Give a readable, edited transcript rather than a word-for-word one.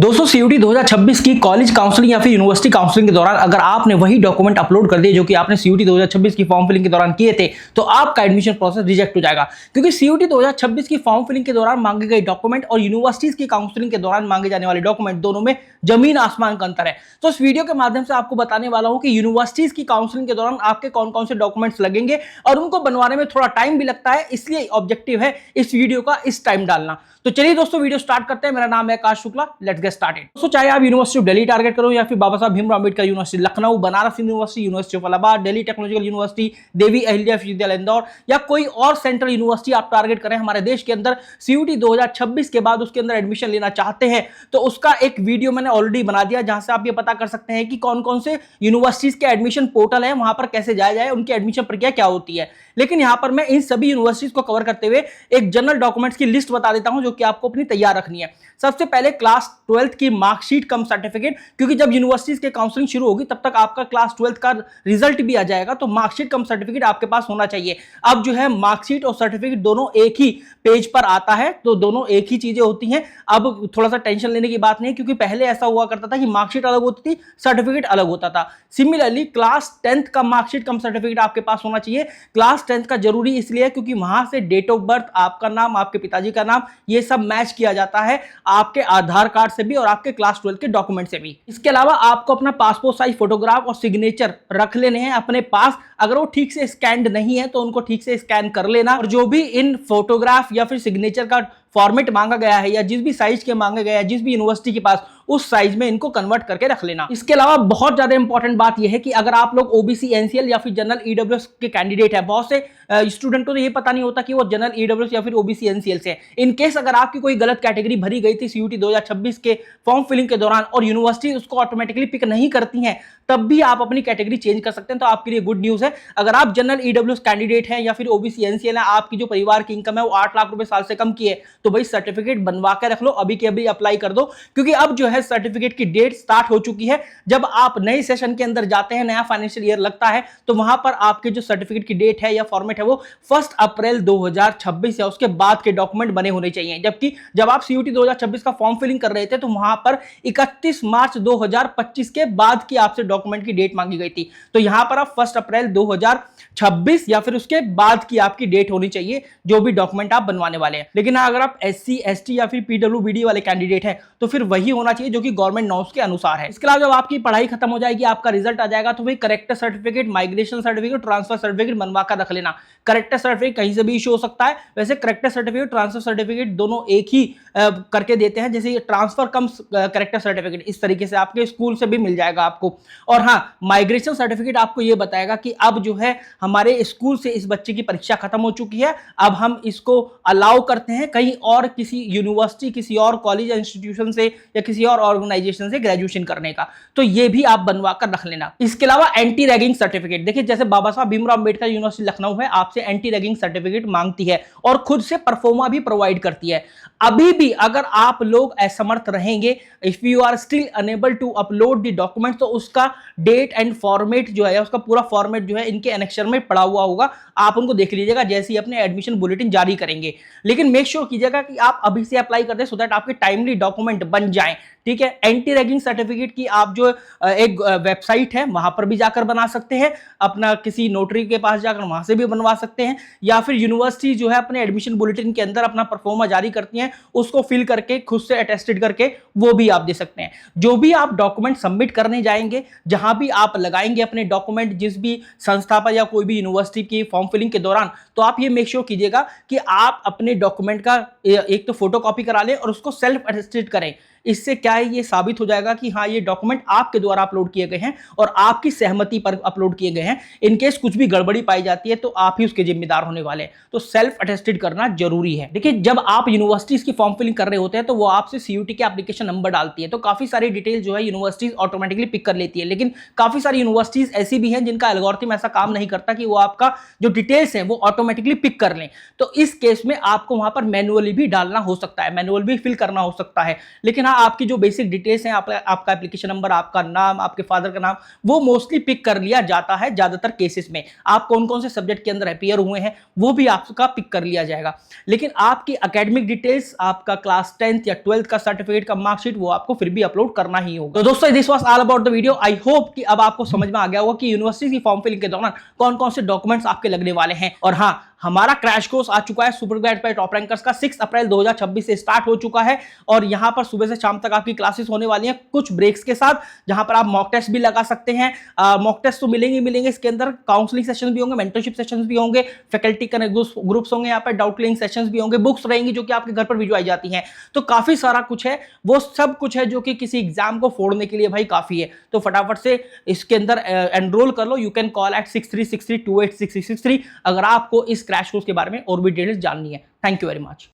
दोस्तों सीयूटी 2026 की college counselling या फिर यूनिवर्सिटी काउंसलिंग के दौरान अगर आपने वही डॉक्यूमेंट अपलोड कर दिए जो कि आपने सीयूटी 2026 की फॉर्म फिलिंग के दौरान किए थे, तो आपका एडमिशन प्रोसेस रिजेक्ट हो जाएगा। क्योंकि सीयूटी 2026 की फॉर्म फिलिंग के दौरान मांगे गए डॉक्यूमेंट और यूनिवर्सिटीज की काउंसलिंग के दौरान मांगे जाने वाले डॉक्यूमेंट दोनों में जमीन आसमान का अंतर है। तो इस वीडियो के माध्यम से आपको बताने वाला हूं कि यूनिवर्सिटीज की काउंसलिंग के दौरान आपके कौन कौन से डॉक्यूमेंट्स लगेंगे और उनको बनवाने में थोड़ा टाइम भी लगता है, इसलिए ऑब्जेक्टिव है इस वीडियो का इस टाइम डालना। तो चलिए दोस्तों वीडियो स्टार्ट करते हैं। मेरा नाम है आकाश शुक्ला, लेट्स गेट स्टार्टेड। दोस्तों चाहे आप यूनिवर्सिटी ऑफ दिल्ली टारगेट करो या फिर Baba Saheb Bhimrao Ambedkar university Lucknow, Banaras university, university of Allahabad, Delhi technological university, Devi Ahilya विश्वविद्यालय इंदौर या कोई और सेंट्रल यूनिवर्सिटी आप टारगेट करें हमारे देश के अंदर सीयूटी 2026 के बाद उसके अंदर एडमिशन लेना चाहते हैं, तो उसका एक वीडियो मैंने ऑलरेडी बना दिया जहां से आप ये पता कर सकते हैं कि कौन कौन से यूनिवर्सिटीज के एडमिशन पोर्टल है, वहां पर कैसे जाया जाए, उनकी एडमिशन प्रक्रिया क्या होती है। लेकिन यहां पर मैं इन सभी यूनिवर्सिटीज को कवर करते हुए एक जनरल डॉक्यूमेंट्स की लिस्ट बता देता हूं जो कि आपको अपनी तैयार रखनी है। सबसे पहले क्लास 12th की मार्कशीट कम सर्टिफिकेट, क्योंकि जब यूनिवर्सिटीज के काउंसलिंग शुरू होगी तब तक आपका क्लास 12th का रिजल्ट भी आ जाएगा, तो मार्कशीट कम सर्टिफिकेट आपके पास होना चाहिए। अब जो है मार्कशीट और सर्टिफिकेट दोनों एक ही पेज पर आता है, तो दोनों एक ही चीजें होती हैं। अब थोड़ा सा टेंशन लेने की बात नहीं, क्योंकि पहले ऐसा हुआ करता था कि मार्कशीट अलग होती थी, सर्टिफिकेट अलग होता था। सिमिलरली क्लास 10th का मार्कशीट कम सर्टिफिकेट आपके पास होना चाहिए। क्लास 10th का जरूरी इसलिए क्योंकि वहां से डेट ऑफ बर्थ, आपका नाम, आपके पिताजी का नाम, ये सब मैच किया जाता है आपके आधार कार्ड से भी और आपके क्लास 12 के डॉक्यूमेंट से भी। इसके अलावा आपको अपना पासपोर्ट साइज फोटोग्राफ और सिग्नेचर रख लेने हैं अपने पास। अगर वो ठीक से स्कैन्ड नहीं है तो उनको ठीक से स्कैन कर लेना, और जो भी इन फोटोग्राफ या फिर सिग्नेचर का फॉर्मेट मांगा गया है या जिस भी साइज के मांगे गए हैं, जिस भी यूनिवर्सिटी के पास, उस साइज में इनको कन्वर्ट करके रख लेना। इसके अलावा बहुत ज्यादा इंपॉर्टेंट बात यह है कि अगर आप लोग ओबीसी एनसीएल या फिर जनरल ईडब्ल्यूएस के कैंडिडेट हैं, बहुत से स्टूडेंट को तो ये पता नहीं होता कि वो जनरल ईडब्ल्यूएस या फिर ओबीसी एनसीएल से। इन केस अगर आपकी कोई गलत कैटेगरी भरी गई थी सीयूटी 2026 के फॉर्म फिलिंग के दौरान और यूनिवर्सिटी उसको ऑटोमेटिकली पिक नहीं करती हैं, तब भी आप अपनी कैटेगरी चेंज कर सकते हैं। तो आपके लिए गुड न्यूज है। अगर आप जनरल ईडब्ल्यूएस कैंडिडेट हैं या फिर ओबीसी एनसीएल है, आपकी जो परिवार की इनकम है वो 8 लाख रुपए साल से कम की है, तो भाई सर्टिफिकेट बनवा के रख लो, अभी के अभी अप्लाई कर दो। क्योंकि अब जो है सर्टिफिकेट की डेट स्टार्ट हो चुकी है। जब आप नए सेशन के अंदर जाते हैं, नया फाइनेंशियल ईयर लगता है, तो वहां पर आपके जो सर्टिफिकेट की डेट है या फॉर्मेट है वो 1 अप्रैल 2026 या उसके बाद के डॉक्यूमेंट बने होने चाहिए। जबकि जब आप सीयूटी 2026 का फॉर्म फिलिंग कर रहे थे तो वहां पर 31 मार्च 2025 के बाद की आपसे डॉक्यूमेंट की डेट मांगी गई थी। तो यहां पर आप 1 अप्रैल 2026 या फिर उसके बाद की आपकी डेट होनी चाहिए जो भी डॉक्यूमेंट आप बनवाने वाले हैं। लेकिन अगर आप एससी एसटी या फिर पीडब्ल्यूबीडी वाले कैंडिडेट हैं तो फिर वही होना चाहिए जो कि गवर्नमेंट नॉर्म्स के अनुसार है। इसके अलावा जब आपकी पढ़ाई खत्म हो जाएगी, आपका रिजल्ट आ जाएगा, तो वही character certificate, migration certificate, transfer certificate बनवा कर रख लेना। करेक्टर सर्टिफिकेट कहीं से भी इशू हो सकता है। वैसे करेक्टर सर्टिफिकेट, ट्रांसफर सर्टिफिकेट दोनों एक ही करके देते हैं, जैसे ट्रांसफर कम करेक्टर सर्टिफिकेट, इस तरीके से आपके स्कूल से भी मिल जाएगा आपको। और हाँ, माइग्रेशन सर्टिफिकेट आपको ये बताएगा कि अब जो है हमारे स्कूल से इस बच्चे की परीक्षा खत्म हो चुकी है, अब हम इसको अलाउ करते हैं कहीं और किसी यूनिवर्सिटी, किसी और कॉलेज या इंस्टीट्यूशन से या किसी और ऑर्गेनाइजेशन से ग्रेजुएशन करने का, तो ये भी आप बनवा कर रख लेना। इसके अलावा एंटी रैगिंग सर्टिफिकेट, देखिए जैसे बाबा साहब भीमराव अम्बेडकर यूनिवर्सिटी लखनऊ है, आपसे एंटी रैगिंग सर्टिफिकेट मांगती है और खुद से परफॉर्मा भी प्रोवाइड करती है। अभी भी अगर आप लोग असमर्थ रहेंगे, if you are still unable to upload the document, तो उसका डेट एंड फॉर्मेट जो है, उसका पूरा फॉर्मेट जो है इनके एनेक्सर में पड़ा हुआ होगा, आप उनको देख लीजिएगा जैसे ही अपने एडमिशन बुलेटिन जारी करेंगे। लेकिन मेक श्योर कीजिएगा कि आप अभी से अप्लाई कर दें सो दैट आपके टाइमली डॉक्यूमेंट बन जाएं। ठीक है, एंटी रैगिंग सर्टिफिकेट की आप जो एक वेबसाइट है वहां पर भी जाकर बना सकते हैं, अपना किसी नोटरी के पास जाकर वहां से भी बनवा सकते हैं, या फिर यूनिवर्सिटी जो है अपने एडमिशन बुलेटिन के अंदर अपना परफॉर्मा जारी करती हैं, उसको फिल करके खुद से अटेस्टेड करके वो भी आप दे सकते हैं। जो भी आप डॉक्यूमेंट सबमिट करने जाएंगे, जहां भी आप लगाएंगे अपने डॉक्यूमेंट, जिस भी संस्था पर या कोई भी यूनिवर्सिटी की फॉर्म फिलिंग के दौरान, तो आप ये मेक श्योर कीजिएगा कि आप अपने डॉक्यूमेंट का एक तो फोटो कॉपी करा लें और उसको सेल्फ अटेस्टेड करें। इससे क्या है, ये साबित हो जाएगा कि हाँ ये डॉक्यूमेंट आपके द्वारा अपलोड किए गए हैं और आपकी सहमति पर अपलोड किए गए हैं। इनकेस कुछ भी गड़बड़ी पाई जाती है तो आप ही उसके जिम्मेदार होने वाले हैं, तो सेल्फ अटेस्टेड करना जरूरी है। देखिए जब आप यूनिवर्सिटीज की फॉर्म फिलिंग कर रहे होते हैं तो वो आपसे सीयूटी के एप्लीकेशन नंबर डालती है, तो काफी सारी डिटेल जो है यूनिवर्सिटीज ऑटोमेटिकली पिक कर लेती है। लेकिन काफी सारी यूनिवर्सिटीज ऐसी भी हैं जिनका एल्गोरिथम ऐसा काम नहीं करता कि वो आपका जो डिटेल्स है वो ऑटोमेटिकली पिक कर लें। तो इस केस में आपको वहां पर मैनुअली भी डालना हो सकता है, मैनुअल भी फिल करना हो सकता है। लेकिन यहाँ आपकी जो बेसिक डिटेल्स हैं, आपका एप्लीकेशन नंबर, आपका नाम, आपके फादर का नाम, वो मोस्टली पिक कर लिया जाता है ज्यादातर केसेस में। आप कौन कौन से सब्जेक्ट के अंदर अपीयर हुए हैं वो भी आपका पिक कर लिया जाएगा। लेकिन आपकी एकेडमिक डिटेल्स, आपका क्लास 10th या 12th का सर्टिफिकेट का मार्कशीट, वो आपको फिर भी अपलोड करना ही होगा। तो दोस्तों, this was all about the video. I hope कि अब आपको समझ में आ गया होगा कि यूनिवर्सिटी की फॉर्म फिलिंग के दौरान कौन कौन से डॉक्यूमेंट्स आपके लगने वाले हैं। और हाँ, हमारा क्रैश कोर्स आ चुका है super guide bye top rankers का 6 अप्रैल 2026 से स्टार्ट हो चुका है। और यहां पर सुबह से शाम तक आपकी क्लासेस होने वाली हैं, कुछ ब्रेक्स के साथ, जहां पर आप मॉक टेस्ट भी लगा सकते हैं। मॉक टेस्ट तो मिलेंगे, इसके अंदर काउंसलिंग सेशन भी होंगे, मेंटरशिप सेशंस भी होंगे, फैकल्टी का ग्रुप्स होंगे, यहाँ पर डाउट क्लियरिंग सेशंस भी होंगे, बुक्स रहेंगी जो कि आपके घर पर भिजवाई जाती हैं। तो काफी सारा कुछ है, वो सब कुछ है जो कि किसी एग्जाम को फोड़ने के लिए भाई काफी है। तो फटाफट से इसके अंदर एनरोल कर लो। यू कैन कॉल एट 6363286663 अगर आपको इस क्रैश कोर्स के बारे में और भी डिटेल्स जाननी है। Thank you very much.